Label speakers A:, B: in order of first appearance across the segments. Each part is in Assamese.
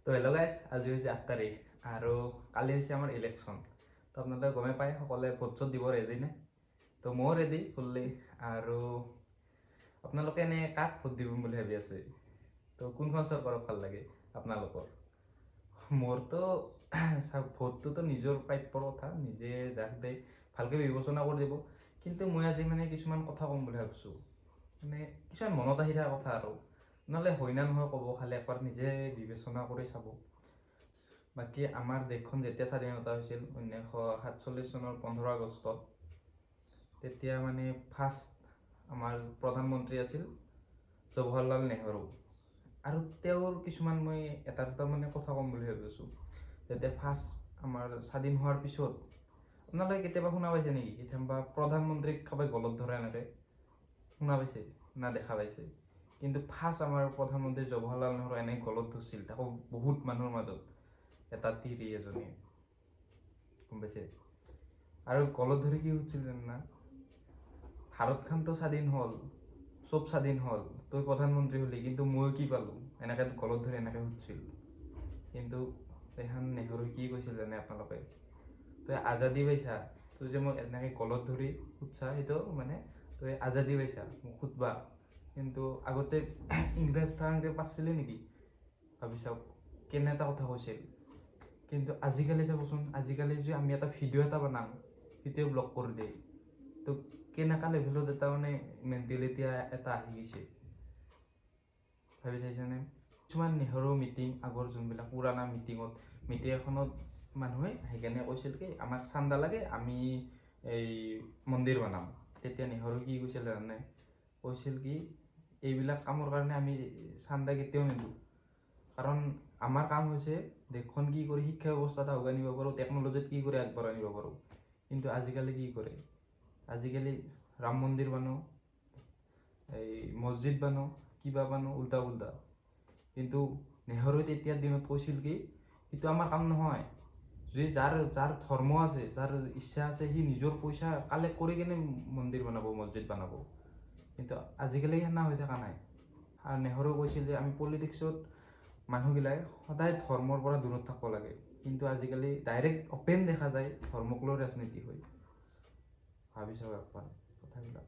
A: তো হেল্ল' গাইজ, আজি হৈছে 8 তাৰিখ আৰু কালি হৈছে আমাৰ ইলেকশ্যন। তো আপোনালোকে গমে পায় সকলোৱে ভোট চোট দিব ৰেডি নে? তো ময়ো ৰেডি ফুল্লি। আৰু আপোনালোকে এনে কাক ভোট দিব বুলি ভাবি আছে? তো কোনখন চৰকাৰক ভাল লাগে আপোনালোকৰ? মোৰতো চাওক, ভোটটোতো নিজৰ প্ৰাপ্যৰ কথা, নিজে যাতে ভালকৈ বিবেচনা কৰি দিব। কিন্তু মই আজি কিছুমান কথা ক'ম বুলি ভাবিছোঁ, কিছুমান মনত আহি থকা কথা আৰু নহ'লে হয় না নহয় ক'ব, খালি একবাৰ নিজে বিবেচনা কৰি চাব। বাকী আমাৰ দেশখন যেতিয়া স্বাধীনতা হৈছিল 1947 চনৰ 15 আগষ্টত, তেতিয়া ফাৰ্ষ্ট আমাৰ প্ৰধানমন্ত্ৰী আছিল জৱাহৰলাল নেহৰু। আৰু তেওঁৰ কিছুমান মই এটা দুটা কথা ক'ম বুলি ভাবিছোঁ। যেতিয়া ফাৰ্ষ্ট আমাৰ স্বাধীন হোৱাৰ পিছত আপোনালোকে কেতিয়াবা শুনা পাইছে নেকি কেতিয়াবা প্ৰধানমন্ত্ৰীক কাৰোবাই গলত ধৰে? এনেকৈ শুনা পাইছে না দেখা পাইছে? কিন্তু ফাৰ্ষ্ট আমাৰ প্ৰধানমন্ত্ৰী জৱাহৰলাল নেহৰু এনে গলত ধৰিছিল, তাকো বহুত মানুহৰ মাজত, এটা তিৰি এজনী, গম পাইছে? আৰু গলত ধৰি কি হৈছিল জানা? ভাৰতখনতো স্বাধীন হ'ল, চব স্বাধীন হ'ল, তই প্ৰধানমন্ত্ৰী হ'লি, কিন্তু মই কি পালোঁ? এনেকৈ গলত ধৰি এনেকৈ সুধিছিল। কিন্তু এখন নেহৰুই কি কৈছিল জানে আপোনালোকে? তই আজাদী পাইছা, তই যে মোক এনেকৈ গলত ধৰি সুধছা, সেইটো তই আজাদী পাইছা মোক সুধবা, কিন্তু আগতে ইংৰাজ থাকাংতে পাৰছিলি নেকি? ভাবি চাওক কেনে এটা কথা কৈছিল। কিন্তু আজিকালি চাবচোন, আজিকালি যে আমি এটা ভিডিঅ' এটা বনাম, ভিডিঅ' ব্লক কৰি দিয়ে। তো কেনেকুৱা লেভেলত এটা মেণ্টেলিটি এটা আহি গৈছে, ভাবি চাইছেনে? কিছুমান নেহৰু মিটিং, আগৰ যোনবিলাক পুৰাণা মিটিং এখনত মানুহে সেইকাৰণে কৈছিল কি আমাক চান্দা লাগে, আমি এই মন্দিৰ বনাম। তেতিয়া নেহৰু কি কৈছিল জানে? কৈছিল কি এইবিলাক কামৰ কাৰণে আমি চান্দা কেতিয়াও নিদিওঁ, কাৰণ আমাৰ কাম হৈছে দেশখন কি কৰি শিক্ষা ব্যৱস্থা এটা আগুৱাই নিব পাৰোঁ, টেকন'লজিত কি কৰি আগবঢ়াই নিব পাৰোঁ। কিন্তু আজিকালি কি কৰে? আজিকালি ৰাম মন্দিৰ বানাওঁ, এই মছজিদ বানাওঁ, কিবা বানাওঁ, উল্টা উল্টা। কিন্তু নেহৰুৱে তেতিয়াৰ দিনত কৈছিল কি সেইটো আমাৰ কাম নহয়। যদি যাৰ ধৰ্ম আছে, যাৰ ইচ্ছা আছে, সি নিজৰ পইচা কালেক্ট কৰি কিনে মন্দিৰ বনাব, মছজিদ বনাব। কিন্তু আজিকালি সেনা হৈ থকা নাই। আৰু নেহৰু কৈছিল যে আমি পলিটিক্সত মানুহগিলাই সদায় ধৰ্মৰ পৰা দূৰত থাকিব লাগে। কিন্তু আজিকালি ডাইৰেক্ট অপেন দেখা যায় ধৰ্মক লৈ ৰাজনীতি হয়। ভাবি চাওক একবাৰ কথাবিলাক।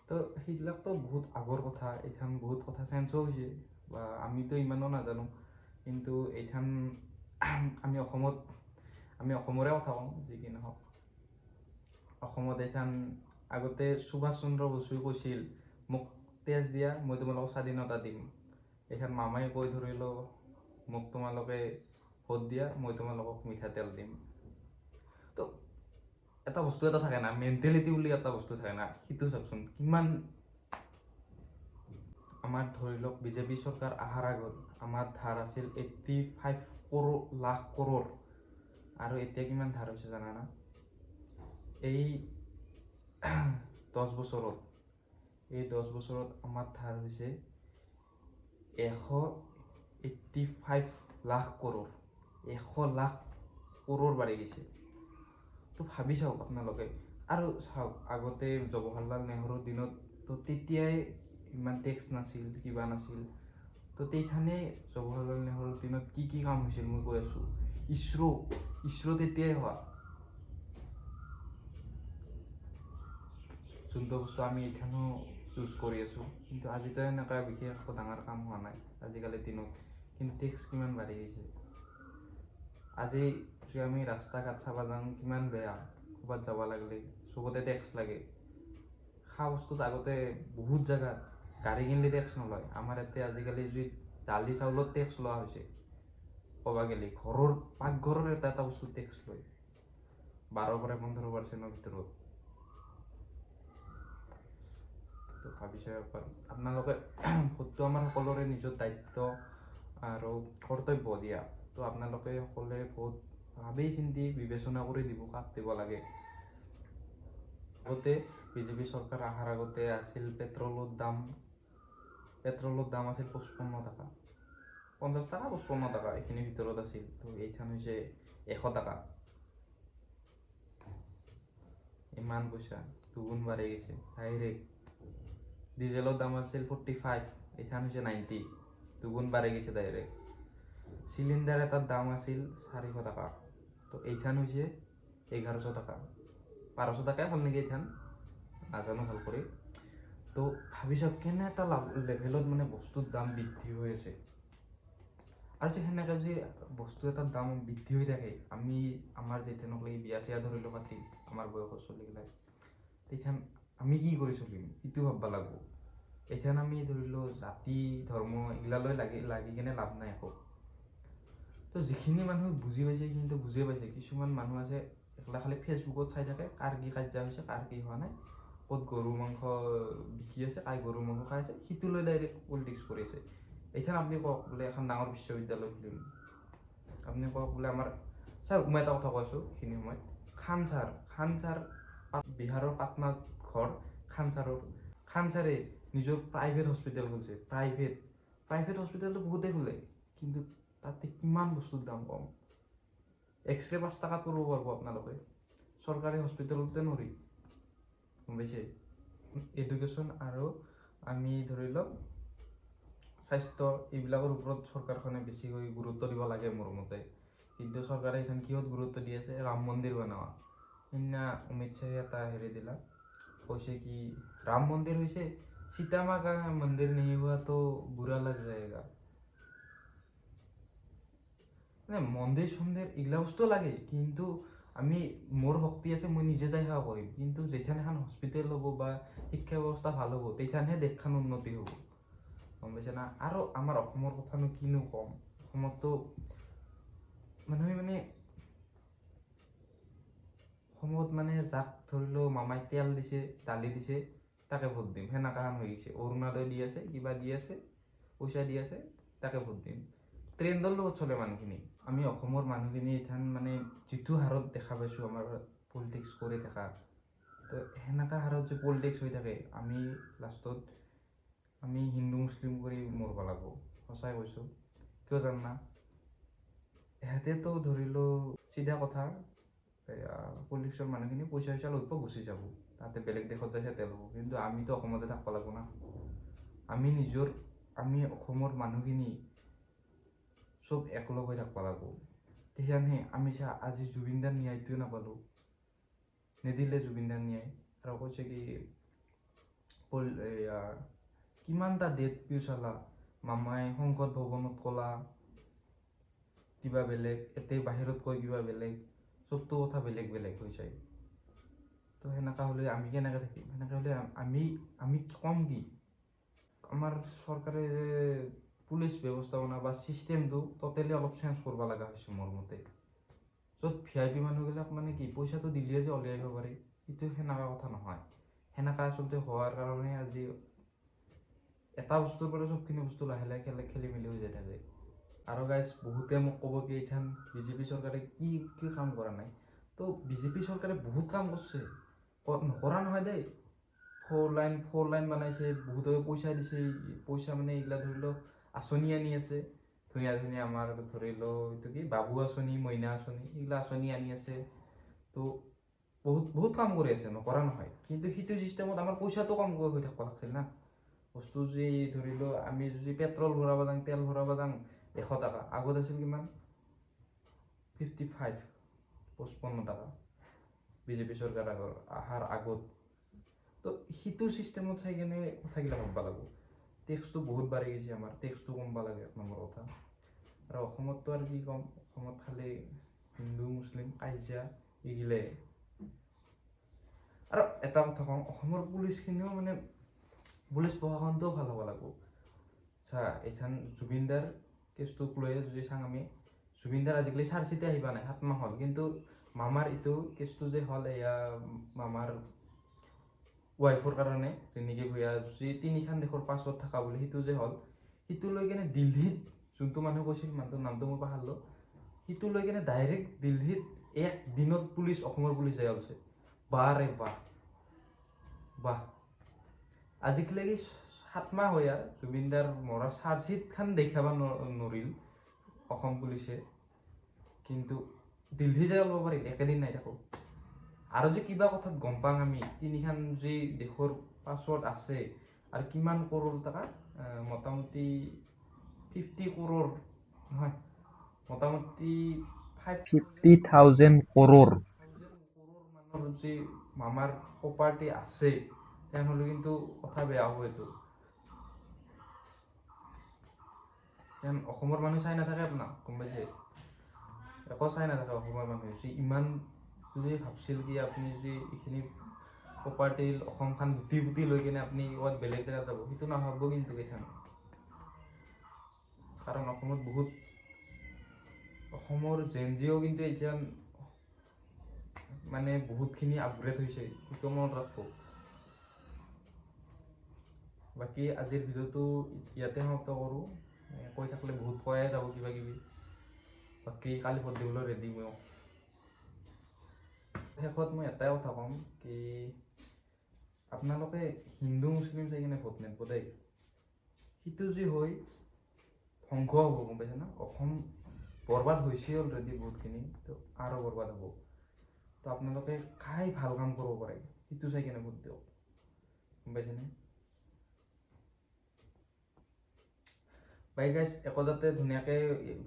A: তো সেইবিলাকতো বহুত আগৰ কথা, এইখান বহুত কথা চেঞ্জো হৈছে, বা আমিতো ইমানো নাজানো। কিন্তু এইখান আমি অসমৰে কথা কওঁ, যি কি নহওক। অসমত এইখান আগতে সুভাষ চন্দ্ৰ বসুৱে কৈছিল মোক তেজ দিয়া, মই তোমালোকক স্বাধীনতা দিম। এইখান মামাই কৈ ধৰিল মোক তোমালোকে ভোট দিয়া, মই তোমালোকক মিঠাতেল দিম। তো এটা বস্তু এটা থাকে না, মেণ্টেলিটি বুলি এটা বস্তু থাকে না, সেইটো চাওকচোন কিমান। আমাৰ ধৰি লওক বিজেপি চৰকাৰ অহাৰ আগত আমাৰ ধাৰ আছিল 85 লাখ কৰোৰ, আৰু এতিয়া কিমান ধাৰ হৈছে জানানা? এই 10 বছৰত আমাৰ ধাৰ হৈছে 185 লাখ কৰোৰ। 100 লাখ কৰোৰ বাঢ়ি গৈছে। তো ভাবি চাওক আপোনালোকে। আৰু চাওক, আগতে জৱাহৰলাল নেহৰুৰ দিনত তো তেতিয়াই ইমান টেক্স নাছিল, কিবা নাছিল। তো তেইখানে জৱাহৰলাল নেহৰুৰ দিনত কি কি কাম হৈছিল মই কৈ আছোঁ। ইছৰ' তেতিয়াই হোৱা, যোনটো বস্তু আমি এতিয়ানো ইউজ কৰি আছোঁ। কিন্তু আজিতো এনেকুৱা বিশেষ একো ডাঙৰ কাম হোৱা নাই আজিকালিৰ দিনত। কিন্তু টেক্স কিমান বাঢ়ি গৈছে। আজি যদি আমি ৰাস্তা ঘাট চাব যাওঁ, কিমান বেয়া। ক'ৰবাত যাব লাগিলে চবতে টেক্স লাগে। খোৱা বস্তুত আগতে বহুত জেগাত গাড়ী কিনিলে টেক্স নলয়, আমাৰ ইয়াতে আজিকালি যদি দালি চাউলত টেক্স লোৱা হৈছে। ক'ব গ'লে ঘৰৰ পাকঘৰৰ এটা বস্তু টেক্স লয় 12 পৰা 15% ভিতৰত। তো ভাবিছে একবাৰ আপোনালোকে। ভোটটো আমাৰ সকলোৰে নিজৰ দায়িত্ব আৰু কৰ্তব্য দিয়া। তো আপোনালোকে সকলোৱে ভোট ভাবি চিন্তি বিবেচনা কৰি দিব, কাক দিব লাগে। আগতে বিজেপি চৰকাৰ অহাৰ আগতে আছিল পেট্ৰলৰ দাম আছিল 55 টকা, 50 টকা, 55 টকা, এইখিনিৰ ভিতৰত আছিল। তো এইখান হৈছে 100 টকা। ইমান পইচা দুগুণ বাঢ়ি গৈছে ডাইৰেক্ট। ডিজেলৰ দাম আছিল 45, এইখান হৈছে 90, দুগুণ বাঢ়ি গৈছে ডাইৰেক্ট। চিলিণ্ডাৰ এটাৰ দাম আছিল 400 টকা, তো এইখান হৈছে 1100 টকা, 1200 টকাই হ'ল নেকি এইখান, নাজানো ভাল কৰি। তো ভাবি চাওক কেনে এটা লেভেলত মানে বস্তুৰ দাম বৃদ্ধি হৈ আছে। আৰু যে সেনেকৈ যে বস্তু এটাৰ দাম বৃদ্ধি হৈ থাকে, আমি আমাৰ যেতিয়ানক লাগি বিয়া চিয়া ধৰি লওক ঠিক আমাৰ বয়সৰ চলিগিলাই, তেতিয়া আমি কি কৰি চলিম সেইটো ভাববা লাগব। এতিয়া আমি ধৰি লওঁ জাতি ধৰ্ম এইগিলালৈ লাগি কিনে লাভ নাই একো। তো যিখিনি মানুহ বুজি পাইছে কিন্তু বুজিয়ে পাইছে, কিছুমান মানুহ আছে একলা খালি ফেচবুকত চাই থাকে কাৰ কি কাজিয়া হৈছে কাৰ কি হোৱা নাই, ক'ত গৰু মাংস বিকি আছে কাই গৰু মাংস খাই আছে, সিটো লৈ ডাইৰেক্ট পলিটিক্স কৰি আছে। এতিয়া আপুনি কওক বোলে এখন ডাঙৰ বিশ্ববিদ্যালয় খুলিম, আপুনি কওক বোলে আমাৰ চাওক মই এটা কথা কৈছোঁ সেইখিনি সময়ত খান ছাৰ বিহাৰৰ পাটনাত ঘৰ, খান ছাৰে নিজৰ প্ৰাইভেট হস্পিটেল খুলিছে। প্ৰাইভেট হস্পিটেলটো বহুতেই খোলে, কিন্তু তাতে কিমান বস্তুৰ দাম কম। এক্সৰে 5 টকাত কৰিব পাৰিব আপোনালোকে, চৰকাৰী হস্পিটেলতে নৰি, গম পাইছে। এডুকেশ্যন আৰু আমি ধৰি লওক স্বাস্থ্য এইবিলাকৰ ওপৰত চৰকাৰখনে বেছিকৈ গুৰুত্ব দিব লাগে মোৰ মতে। কিন্তু চৰকাৰে এইখন কিহত গুৰুত্ব দি আছে, ৰাম মন্দিৰ বনোৱা। সেইদিনা অমিত শ্বাহে এটা হেৰি দিলা, কৈছে কি ৰাম মন্দিৰ হৈছে सीता माँ का मंदिर नहीं हुआ तो बुरा लग जाएगा। মানে মন্দিৰ চন্দিৰ এইগিলা বস্তু লাগে, কিন্তু আমি মোৰ শক্তি আছে মই নিজে যাই সেৱা কৰিম, কিন্তু যেখান এখন হস্পিটেল হ'ব বা শিক্ষা ব্যৱস্থা ভাল হ'ব তেখানহে দেশখন উন্নতি হ'ব, গম পাইছে না। আৰু আমাৰ অসমৰ কথানো কিনো কম, অসমতো মানুহে মানে অসমত মানে যাক ধৰি লও মামাই তেল দিছে দালি দিছে তাকে ভোট দিম, সেনেকা হৈ গৈছে। অৰুণোদয় দি আছে কিবা দি আছে পইচা দি আছে তাকে ভোট দিম, ট্ৰেণ্ডৰ লগত চলে মানুহখিনি। আমি অসমৰ মানুহখিনি এতিয়া মানে যিটো হাৰত দেখা পাইছোঁ আমাৰ পলিটিক্স কৰি থকা, তো সেনেকা হাৰত যে পলিটিক্স হৈ থাকে আমি লাষ্টত আমি হিন্দু মুছলিম কৰি মৰব লাগব, সঁচাই কৈছোঁ। কিয় জানা, ইহঁতেতো ধৰি লও চিধা কথা পলিটিক্সৰ মানুহখিনি পইচা চইচা লুটব গুচি যাব, তাতে বেলেগ দেশত যাই চেটেল হ'ব, কিন্তু আমিতো অসমতে থাকিব লাগিব না। আমি অসমৰ মানুহখিনি চব একলগ হৈ থাকিব লাগিব, তেতিয়াহে আমি আজি জুবিনদাৰ ন্যায়টোৱে নাপালোঁ, নিদিলে জুবিনদাৰ ন্যায়। আৰু কৈছে কি কিমানটা ডেট পিউচালা, মামাই সংসদ ভৱনত ক'লা কিবা বেলেগ, এতিয়া বাহিৰত কয় কিবা বেলেগ, চবটো কথা বেলেগ বেলেগ হৈ যায়। তো সেনেকা হ'লে আমি কেনেকৈ থাকিম, সেনেকৈ হ'লে আমি কম কি। আমাৰ চৰকাৰে পুলিচ ব্যৱস্থাপনা বা ছিষ্টেমটো টোটেলি অলপ চেঞ্জ কৰিব লগা হৈছে মোৰ মতে। য'ত VIP মানুহবিলাক মানে কি পইচাটো দিলে যে উলিয়াই আহিব পাৰি, সেইটো সেনেকা কথা নহয়। সেনেকা আচলতে হোৱাৰ কাৰণে আজি এটা বস্তুৰ পৰা চবখিনি বস্তু লাহে লাহে খেলি মেলি হৈ যায় থাকে। আৰু গাইজ বহুতে মোক ক'ব কি এইখান BJP চৰকাৰে কি কাম কৰা নাই, তো BJP চৰকাৰে বহুত কাম কৰিছে, নকৰা নহয় দেই। 4 লাইন বনাইছে, বহুতকে পইচা দিছে, পইচা মানে এইগিলা ধৰি লওক আঁচনি আনি আছে ধুনীয়া ধুনীয়া, আমাৰ ধৰি লওক এইটো কি বাবু আঁচনি, মইনা আঁচনি, এইগিলা আঁচনি আনি আছে। তো বহুত কাম কৰি আছে, নকৰা নহয়, কিন্তু সেইটো চিষ্টেমত আমাৰ পইচাটো কম হৈ থাকিব লাগিছিল না। বস্তু যদি ধৰি লওক আমি যদি পেট্ৰল ভৰাব যাওঁ, তেল ভৰাব যাওঁ 100 টকা, আগত আছিল কিমান 55 টকা BJP চৰকাৰ অহাৰ আগত। তো সেইটো চিষ্টেমত চাই কিনে কথাগিলা ভাববা লাগিব। টেক্সটো বহুত বাঢ়ি গৈছে, আমাৰ টেক্সটো কমবা লাগে 1 নম্বৰ কথা। আৰু অসমততো আৰু কি ক'ম, অসমত খালি হিন্দু মুছলিম কাজিয়া এইগিলাই। আৰু এটা কথা কওঁ, অসমৰ পুলিচখিনিও মানে পুলিচ প্ৰশাসনটোও ভাল হ'ব লাগিব। এইখান জুবিনদাৰ কেছটোক লৈ যদি চাওঁ আমি, জুবিনদাৰ আজিকালি চাৰ্জচিটে আহিবা নাই, 7 মাহ হ'ল, কিন্তু মামাৰ এইটো কেছটো যে হ'ল, এয়া মামাৰ ৱাইফৰ কাৰণে যেনেকৈ ভূঞা যি 3খন দেশৰ পাছৱৰ্ড থকা বুলি সেইটো যে হ'ল, সেইটো লৈ কিনে দিল্লীত যোনটো মানুহ কৈছিল, মানুহটোৰ নামটো মই পাহৰিলোঁ, সেইটো লৈ কিনে ডাইৰেক্ট দিল্লীত 1 দিনত পুলিচ অসমৰ পুলিচ যাই ওলছে। বাহ ৰে বাহ। আজিকালি 7 মাহ হয় আৰু জুবিনদাৰ মৰাৰ চাৰ্জচিটখন দেখাব নোৱাৰিল অসম পুলিচে, কিন্তু দিল্লী যাই ওলাব পাৰিল, একেদিন নাই থাকোঁ। আৰু যে কিবা কথাত গম পাওঁ আমি 3খন যি দেশৰ পাছৱৰ্ড আছে আৰু কিমান কৰোৰ টকা, মোটামুটি 50 কৰোৰ নহয় মোটামুটি
B: 50,000 crore
A: মানুহৰ যি মামাৰ প্ৰপাৰ্টি আছে তেনেহ'লে কিন্তু কথা বেয়া হ'ব এইটো। কাৰণ অসমৰ মানুহ চাই নাথাকে আপোনাক, গম পাইছে? একো চাই নাথাকে অসমৰ মানুহে, যি ইমান যদি ভাবছিল কি আপুনি যদি এইখিনি প্ৰপাৰ্টি অসমখন লুটি পুটি লৈ কিনে আপুনি ক'ৰবাত বেলেগ জেগাত যাব, সেইটো নাভাবব কিন্তু কেইটান। কাৰণ অসমত বহুত অসমৰ জেনজিও কিন্তু এতিয়া মানে বহুতখিনি আপগ্ৰেড হৈছে, সেইটো মনত ৰাখব। বাকী আজিৰ ভিডিঅ'টো ইয়াতে সমাপ্ত কৰোঁ। কৈ থাকিলে বহুত কৈয়ে যাব কিবা কিবি, বাকী কালি ভোট দিবলৈ ৰেডি মই। শেষত মই এটাই কথা ক'ম কি আপোনালোকে হিন্দু মুছলিম চাই কিনে ভোট নিদিব দেই। সিটো যি হৈ ধ্বংস হ'ব, গম পাইছে না? অসম বৰবাদ হৈছে অলৰেডি বহুতখিনি, তো আৰু বৰবাদ হ'ব। তো আপোনালোকে কাই ভাল কাম কৰিব পাৰে সিটো চাই কিনে ভোট দিয়ক, গম পাইছেনে? বাই গাইজ, একো যাতে ধুনীয়াকৈ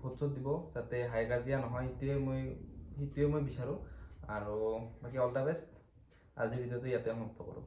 A: ভোট চোট দিব, যাতে হাই কাজিয়া নহয়, সেইটোৱে মই বিচাৰোঁ। আৰু বাকী অল দ্য বেষ্ট। আজিৰ ভিডিঅ'টো ইয়াতে সমাপ্ত কৰোঁ।